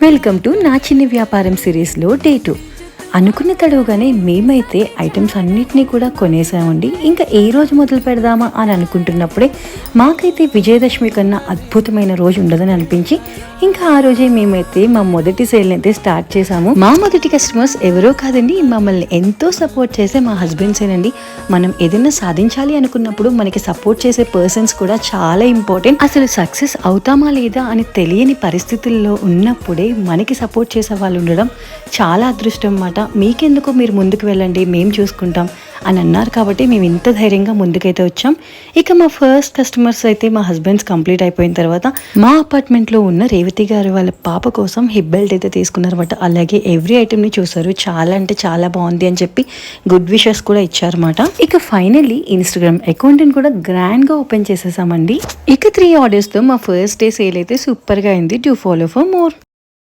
Welcome to నా చిన్ని వ్యాపారం సిరీస్లో డే 2. అనుకున్న తడవుగానే మేమైతే ఐటమ్స్ అన్నిటినీ కూడా కొనేసామండి. ఇంకా ఏ రోజు మొదలు పెడదామా అని అనుకుంటున్నప్పుడే మాకైతే విజయదశమి కన్నా అద్భుతమైన రోజు ఉండదని అనిపించి ఇంకా ఆ రోజే మేమైతే మా మొదటి సేల్ని అయితే స్టార్ట్ చేసాము. మా మొదటి కస్టమర్స్ ఎవరో కాదండి, మమ్మల్ని ఎంతో సపోర్ట్ చేసే మా హస్బెండ్సేనండి. మనం ఏదైనా సాధించాలి అనుకున్నప్పుడు మనకి సపోర్ట్ చేసే పర్సన్స్ కూడా చాలా ఇంపార్టెంట్. అసలు సక్సెస్ అవుతామా లేదా అని తెలియని పరిస్థితుల్లో ఉన్నప్పుడే మనకి సపోర్ట్ చేసే వాళ్ళు ఉండడం చాలా అదృష్టం అన్నమాట. మీకెందుకో మీరు ముందుకు వెళ్ళండి, మేము చూసుకుంటాం అని అన్నారు కాబట్టి మేము ఇంత ధైర్యంగా ముందుకైతే వచ్చాం. ఇక మా ఫస్ట్ కస్టమర్స్ అయితే మా హస్బెండ్స్ కంప్లీట్ అయిపోయిన తర్వాత మా అపార్ట్మెంట్లో ఉన్న రేవతి గారు వాళ్ళ పాప కోసం హిప్ బెల్ట్ అయితే తీసుకున్నారన్నమాట. అలాగే ఎవ్రీ ఐటమ్ని చూసారు, చాలా అంటే చాలా బాగుంది అని చెప్పి గుడ్ విషెస్ కూడా ఇచ్చారన్నమాట. ఇక ఫైనల్లీ ఇన్స్టాగ్రామ్ అకౌంట్ని కూడా గ్రాండ్గా ఓపెన్ చేసేసామండి. ఇక 3 ఆర్డర్స్తో మా ఫస్ట్ డే సేల్ అయితే సూపర్గా అయింది. Do follow for more.